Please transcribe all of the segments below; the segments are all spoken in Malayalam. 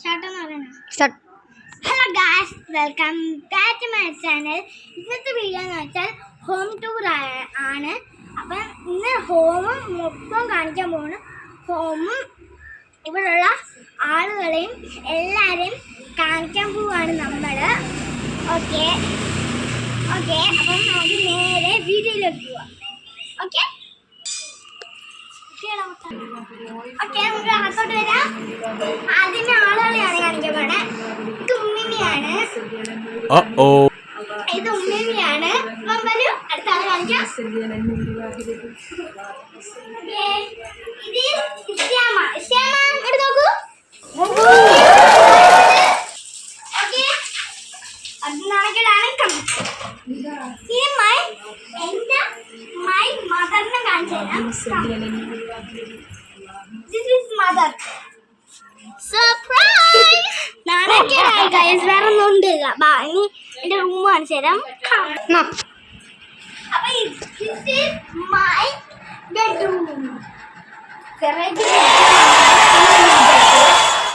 Hello guys, welcome back to my channel. ഇന്നത്തെ വീഡിയോ എന്ന് വെച്ചാൽ ഹോം ടൂർ ആണ്. അപ്പം ഇന്ന് ഹോമും മൊത്തം കാണിക്കാൻ പോകുന്നു. ഹോമും ഇവിടെയുള്ള ആളുകളെയും എല്ലാവരെയും കാണിക്കാൻ പോവാണ് നമ്മൾ. ഓക്കെ ഓക്കെ അപ്പം നമുക്ക് നേരെ വീഡിയോയിലേക്ക് പോവാം. ഓക്കെ ഓക്കെ നമുക്ക് അകത്തോട്ട് വരാം. ആദ്യമേ ആളുകളെയാണ് കാണിക്കാൻ പോണേ. ഇത് ഉമ്മിമിയാണ്, ഇത് ഉമ്മിമിയാണ്. വരൂ, അടുത്ത ആളെ കാണിക്കാം. ഇത് ഇസ്യാമ. ഇസ്യാമ ഇങ്ങോട്ട് നോക്കൂ. ഓക്കെ, അത് നാളെയാണ് കമ്മിറ്റ്. ഇത് മൈ മദറിനെ കാണിച്ചു തരാം. This is mother. Surprise! നാണക്കേടായി ഗൈസ്, വേറെ ഒന്നും ഉണ്ട്. ഇനി എൻ്റെ റൂം കാണിച്ചു തരാം. അപ്പൊ this is my bedroom.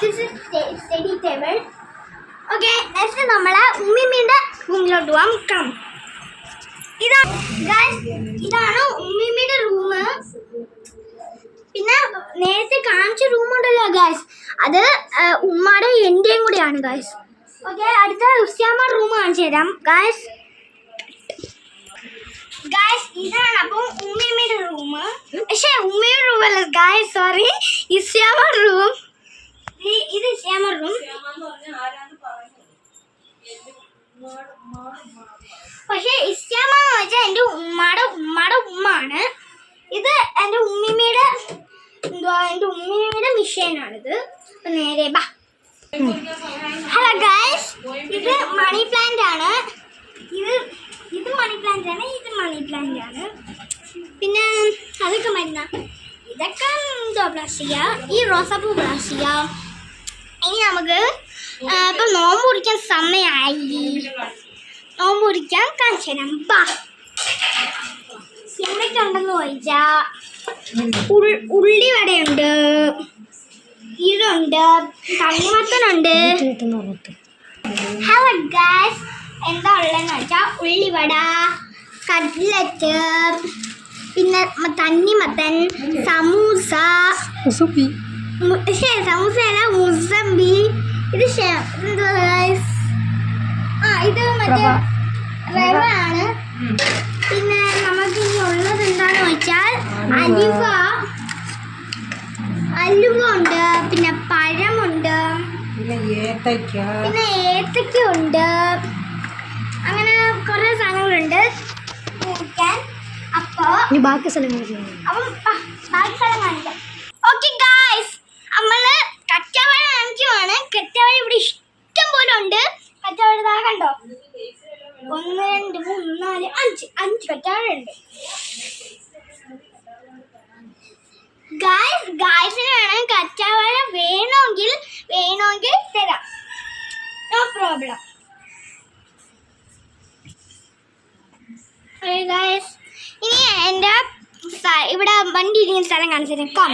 This is study table. Okay, next നമ്മളെ ഉമ്മിമിയുടെ റൂമിലോട്ട് പോവാം. കം. ഇതാണ് ഉമ്മിമിയുടെ റൂം. പിന്നെ നേരത്തെ കാണിച്ച റൂമുണ്ടല്ലോ ഗായ്സ്, അത് ഉമ്മയുടെ എൻ്റെയും കൂടെയാണ് ഗായ്സ്. ഓക്കെ, അടുത്ത ഉസ്യാമ റൂം കാണിച്ചു തരാം ഗായ്സ്. ഇതാണ് അപ്പം ഉമ്മിയുടെ റൂം. പക്ഷേ ഉമ്മയുടെ റൂം അല്ല ഗായ്സ്, സോറി, ഇസ്യാമ റൂം. ഇത് ഇസ്യാമ റൂം. പക്ഷേ ഇസ്യാമ എന്ന് വെച്ചാൽ എൻ്റെ ഉമ്മയുടെ ഉമ്മ ആണ്. ഇത് എൻ്റെ ഉമ്മിമിയുടെ മിഷീനാണിത്. നേരെ ബാ. ഹലോ ഗൈസ്, ഇത് മണി പ്ലാന്റ് ആണ്. ഇത് മണി പ്ലാന്റ് ആണ്. ഇത് മണി പ്ലാന്റ് ആണ്. പിന്നെ അതൊക്കെ മരുന്ന. ഇതൊക്കെ എന്തോ പ്ലാസ്റ്റിക്ക. ഈ റോസാപ്പൂ പ്ലാസ്റ്റിക്ക. ഇനി നമുക്ക് ഇപ്പം നോമ്പ് കുടിക്കാൻ സമയമായി. നോമ്പ് കുടിക്കാൻ കാണിച്ചു തരാം. ബാ. എന്തൊക്കെ ഉണ്ടെന്ന് ചോദിച്ചാൽ ഉള്ളിവടയുണ്ട്, ഇതുണ്ട്, തണ്ണിമത്തനുണ്ട്. ഹലോ ഗൈസ്, എന്താ ഉള്ളതെന്ന് വെച്ചാൽ ഉള്ളിവട, കട്ട്ലറ്റ്, പിന്നെ തണ്ണിമത്തൻ, സമൂസ, സമൂസ അല്ല മുസമ്പി. ഇത് എന്തുവാ ഗൈസ്? ഇത് മറ്റേ റവ ആണ്. പിന്നെ നമുക്ക് ഇനി ഉള്ളത് എന്താണെന്ന് വെച്ചാൽ അലുവ ഉണ്ട്, പിന്നെ പഴമുണ്ട്, പിന്നെ ഏത്തക്ക ഉണ്ട്. അങ്ങനെ കുറേ സാധനങ്ങളുണ്ട് കഴിക്കാൻ. അപ്പോൾ ബാക്കി സ്ഥലം കാണിക്കാം. ഓക്കെ ഗായ്സ്, നമ്മള് കച്ചവട കാണിക്കുവാണ്. കച്ചവട ഇവിടെ ഇഷ്ടം പോലെ ഉണ്ട്. കച്ചവട കണ്ടോ, 1 2 3 4 5 കച്ചവടമുണ്ട്. ഗായ്സിന് വേണം കച്ചവട വേണമെങ്കിൽ തരാം, നോ പ്രോബ്ലം. ഇനി എൻ്റെ ഇവിടെ വണ്ടി ഇരിക്കുന്ന സ്ഥലം കാണിച്ചു തരാം. കം.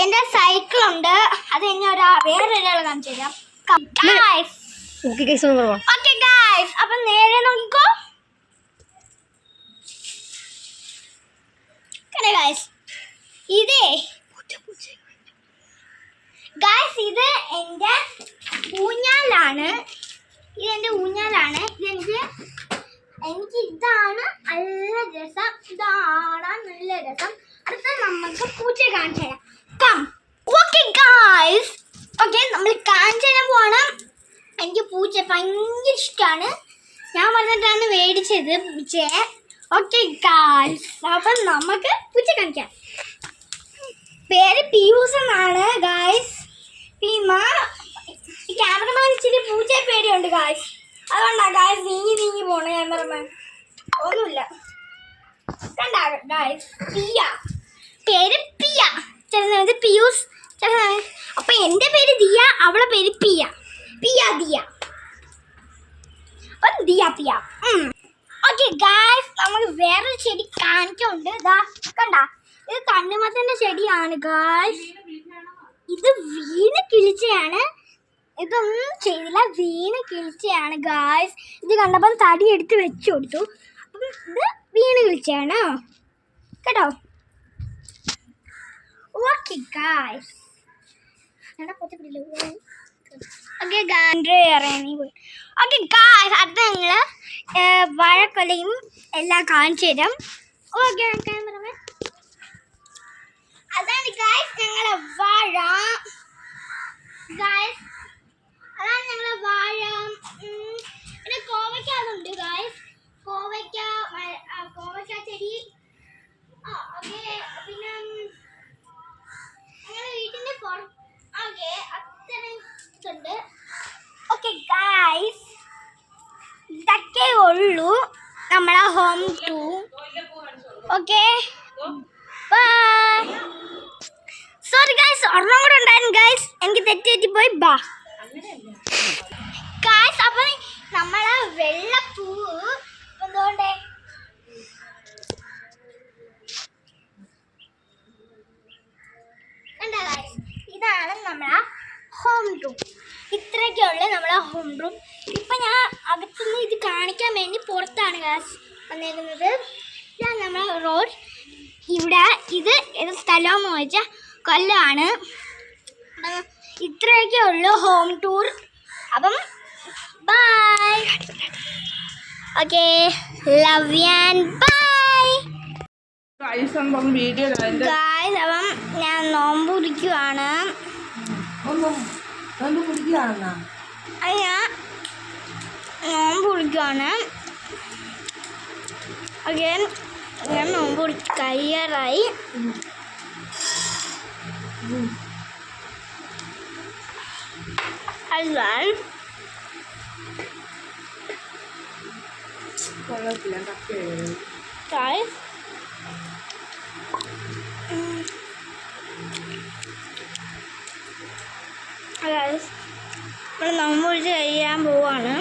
എൻ്റെ സൈക്കിളുണ്ട്, അത് ഇനി വേറൊരാൾ കാണിച്ചു തരാം. ഓക്കെ ഗായ്സ്, അപ്പൊ നേരെ നോക്കിക്കോ. ഗായ്സ്, ഇത് എൻ്റെ ഊഞ്ഞാലാണ്. എനിക്ക് ഇതാണ് നല്ല രസം. നല്ല രസം. അടുത്ത നമുക്ക് പൂച്ചയെ കാണിച്ചു തരാം. കം. ഓക്കെ ഗായ്സ്, ഓക്കെ നമ്മൾ കാണിച്ചു തരാൻ പോകണം. എനിക്ക് പൂച്ച ഭയങ്കര ഇഷ്ടമാണ്. ഞാൻ പറഞ്ഞിട്ടാണ് മേടിച്ചത് പൂച്ചയെ. ഓക്കെ ഗായ്സ്, അപ്പം നമുക്ക് പൂച്ച കാണിക്കാം. പേര് പിയൂസ് എന്നാണ് ഗായ്സ്. ക്യാമറമാൻ ഇച്ചിരി പൂച്ചയെ പേടിയുണ്ട് ഗായ്സ്, അതുകൊണ്ടാണ് ഗായ്സ് നീങ്ങി പോണ ക്യാമറമാൻ. ഒന്നുമില്ല, കണ്ട ഗായ്സ്. പേര് പിയ, ചില സമയത്ത് പിയൂസ്, ചില സമയത്ത്. അപ്പം എൻ്റെ പേര് ദിയ, അവളെ പേര് പിയ. ദിയ. ഓക്കെ ഗായ്സ്, നമുക്ക് വേറൊരു ചെടി കാണിക്കുന്നുണ്ട്. ഇതാ കണ്ട, ഇത് തണ്ണിമത്തൻ്റെ ചെടിയാണ് ഗായ്സ്. ഇത് വീണ് കിളിച്ചയാണ്. ഇതൊന്നും ചെയ്തില്ല, വീണ് കിളിച്ചയാണ് ഗായ്സ്. ഇത് കണ്ടപ്പം തടി എടുത്ത് വെച്ചു കൊടുത്തു. അപ്പം ഇത് വീണ് കിളിച്ചയാണ് കേട്ടോ. ഓക്കെ ഗായ്സ്, ഓക്കെ ഇറങ്ങി പോയി. ഓക്കെ ഗായ്സ്, അത് ഞങ്ങൾ വാഴക്കൊലയും എല്ലാം കാണിച്ചു തരാം. ഓക്കെ, അതാണ് ഗായ്സ് ഞങ്ങളെ വാഴ. ഗായ്സ് അതാണ് ഞങ്ങളെ വാഴ. പിന്നെ കോവയ്ക്ക അതുണ്ട് ഗായ്സ്, കോവയ്ക്ക ചെടി. ഓക്കെ, പിന്നെ ഞങ്ങളുടെ വീട്ടിൻ്റെ ഓക്കെ അത്രയും ഉണ്ട്. ഓക്കെ ഗായ്സ്, ഇതൊക്കെ ഉള്ളൂ നമ്മളെ home tour. Okay bye. Sorry guys, ഒരെണ്ണം കൂടെ ഉണ്ടായിരുന്നു ഗായ്സ്, എനിക്ക് തെറ്റി പോയി. ബാ ഗായ്സ്, അപ്പം നമ്മളെ വെള്ളപ്പൂവ് എന്തുകൊണ്ടേ എന്താ ഗായ്സ്, ഇതാണ് നമ്മളെ ഹോം റൂം. ഇത്രയൊക്കെ ഉള്ളു നമ്മളെ ഹോം റൂം. ഇപ്പം ഞാൻ അകത്തുനിന്ന് ഇത് കാണിക്കാൻ വേണ്ടി പുറത്താണ് ഗായ്സ് വന്നേക്കുന്നത്. ഇതാണ് നമ്മളെ റോഡ്. ഇവിടെ ഇത് ഏത് സ്ഥലമെന്ന് ചോദിച്ചാൽ കൊല്ലമാണ്. ഇത്രയൊക്കെ ഉള്ളു ഹോം ടൂർ. അപ്പം bye. Okay, love you and bye guys. അപ്പം ഞാൻ നോമ്പ് കുടിക്കുവാണ്. ഞാൻ നോമ്പ് കുടിക്കുവാണ്. ഓക്കെ, ഞാൻ നോമ്പ് കഴിയാറായി. അതിനാൽ നമ്മൾ നോമ്പ് കുടിച്ച് കഴിയാൻ പോവാണ്.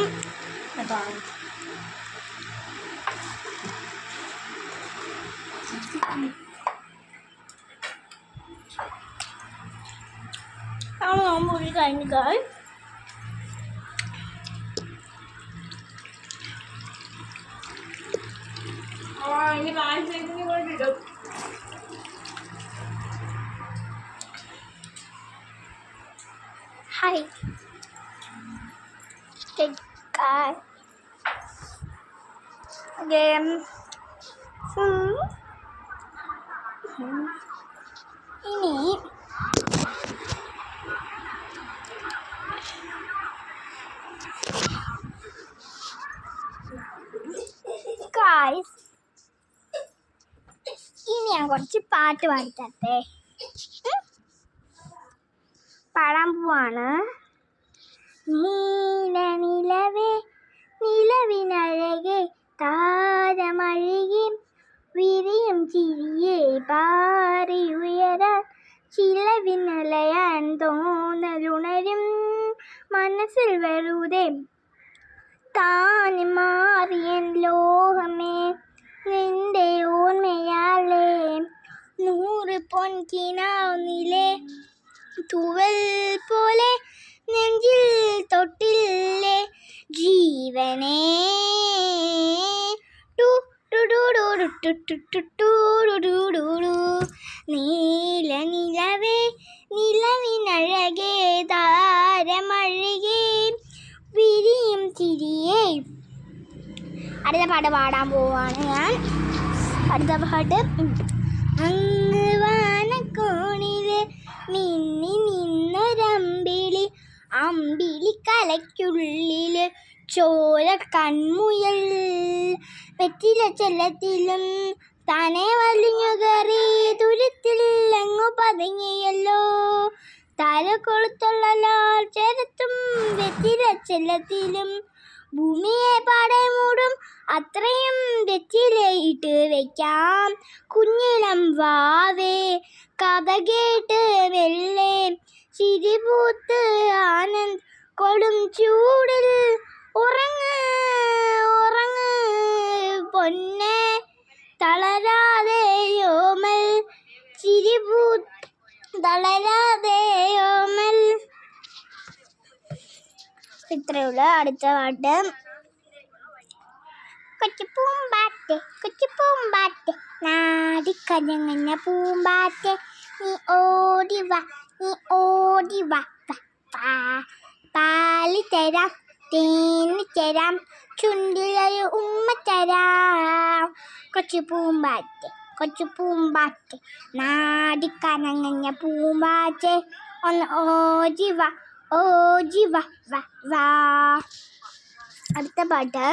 നമ്മൾ നോമ്പ് കുടിച്ച് കഴിഞ്ഞാൽ ഹായ് ഗെയിം ഇനി ഗായ്സ്, ഇനി ഞാൻ കുറച്ച് പാട്ട് പാടിത്തരട്ടെ. പാടാൻ പോവാണ്. നീലനിലവേ നിലവിനഴകെ താരമഴകെ വിരിയും ചിരിയെ പാറി ഉയരാൻ ചിലവിനലയാൻ തോന്നലുണരും മനസ്സിൽ വെറുതെ താൻ മാറിയൻ ലോഹമേ നിന്റെ ഓർമ്മയാലേ 100 പൊൻകിനാവുന്നില്ലേ തൂവൽ പോലെ നെഞ്ചിൽ തൊട്ടില്ലേ ജീവനേ നീല നിലവേ നിലവിനഴകേ താരമഴകേ വിരിയും തിരിയേ. അടുത്ത പാട്ട് പാടാൻ പോവാണ് ഞാൻ. അടുത്ത പാട്ട് അങ്ങ് വാനക്കോണില് മിന്നി നിന്നൊരമ്പിളി അമ്പിളിക്കലയ്ക്കുള്ളില് ചോര കൺമുയൽ വെറ്റില ചെല്ലത്തിലും താനെ വലിഞ്ഞു കയറി ദുരത്തിൽ എങ്ങു പതുങ്ങിയല്ലോ താര കൊളുത്തുള്ള ചേരത്തും വെറ്റില ചെല്ലത്തിലും ഭൂമിയെ പാടെ മൂടും അത്രയും വെറ്റിലയിട്ട് വയ്ക്കാം കുഞ്ഞിളം വാവേ കഥ കേട്ട് വെള്ളേ ചിരിപൂത്ത് ആനന്ദ് കൊടും ചൂടിൽ ഉറങ്ങ് ഉറങ്ങ് പൊന്നെ തളരാതെയോമൽ ചിരിപൂ തളരാതെയോമൽ ഇത്രയേ ഉള്ളൂ. അടുത്ത പാട്ട് കൊച്ചു പൂമ്പാറ്റെ നാടിക്കഞ്ഞങ്ങഞ്ഞ പൂമ്പാറ്റെ നീ ഓടി വാ പാല് തരാം തേന് തരാം ചുണ്ടിലൊരു ഉമ്മ തരാം കൊച്ചു പൂമ്പാറ്റെ നാടിക്കഞ്ഞങ്ങഞ്ഞ പൂമ്പാറ്റെ ഒന്ന് ഓടി വാ. അടുത്ത പാട്ട്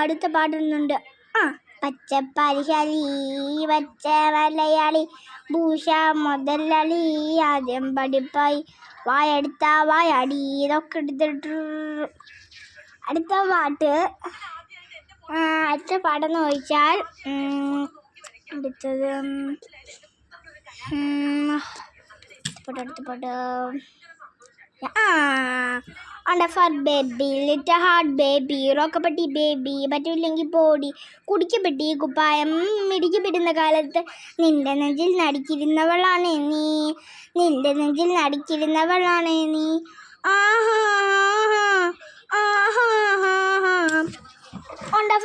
അടുത്ത പാട്ടൊന്നുണ്ട്. പച്ചപ്പരിശാലി പച്ച മലയാളി ഭൂഷ മുതലാളി ആദ്യം പഠിപ്പായി വായെടുത്ത വായാടി ഇതൊക്കെ എടുത്തിട്ട് അടുത്ത പാട്ടെന്ന് ചോദിച്ചാൽ അടുത്തത് അടുത്ത പാട്ട് for baby, little heart baby, റോക്കപ്പട്ടി ബേബി പറ്റൂല്ലെങ്കിൽ പോടി കുടിക്കപ്പെട്ടി കുപ്പായം മിടിക്കപ്പെടുന്ന കാലത്ത് നിന്റെ നെഞ്ചിൽ നടിച്ചിരുന്നവളാണ് നീ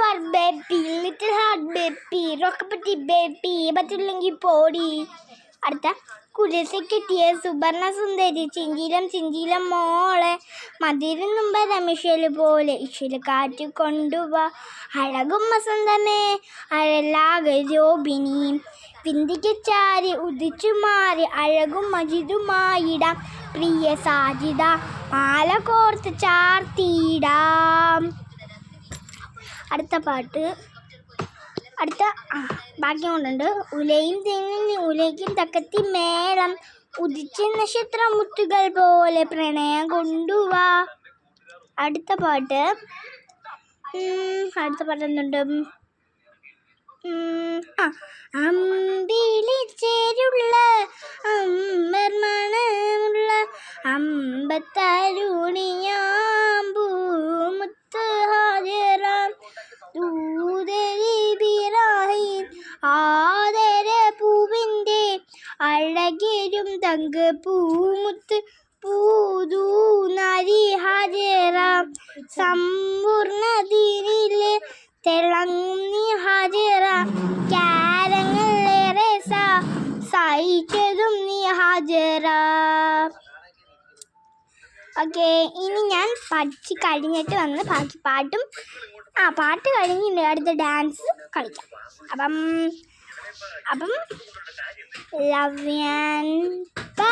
for baby, little heart baby, റോക്കപ്പട്ടി ബേബി പറ്റൂല്ലെങ്കിൽ പോടി. അടുത്ത കുലസി കിട്ടിയ സുവർണ സുന്ദരി ചിഞ്ചിലം മോളെ മതിരുന്നും പരമിഷല് പോലെ ഇഷില് കാറ്റ് കൊണ്ടുവാ അഴകും വസന്തമേ അഴലാകെ രോപിണി വിന്തിക്ക് ചാരി ഉദിച്ചു മാറി അഴകും മജിതുമായിടാം പ്രിയ സാജിത മാല കോർത്ത് ചാർത്തിയിടാം. അടുത്ത പാട്ട് ഭാഗ്യം കൊണ്ടുണ്ട്. ഉലയും തെങ്ങിന് ഉലയ്ക്കും തക്കത്തി മേളം ഉദിച്ച നക്ഷത്ര മുത്തുകൾ പോലെ പ്രണയം കൊണ്ടുവാ. അടുത്ത പാട്ട് എന്തുണ്ട്? അമ്പിളിച്ചേരുള്ള അമ്പർമണമുള്ള അമ്പത്തരുണിയാമ്പൂമുത്ത് ഹാജറാം ദൂതരിബിറാഹിം ആദര പൂവിൻ്റെ അഴകരും തങ്ക പൂമുത്ത് പൂതൂ നരി ഹാജറാം സമ്പൂർണ്ണതിരിലെ തിളങ്ങി ഹാജറാം കാരങ്ങളേറെ സഹിച്ചതും നീ ഹാജറാം. ഓക്കെ, ഇനി ഞാൻ പഠിച്ച് കഴിഞ്ഞിട്ട് വന്ന് ബാക്കി പാട്ട് കഴിഞ്ഞിട്ട് അടുത്ത ഡാൻസ് കളിക്കാം. അപ്പം ലവ് ആൻഡ് ബൈ.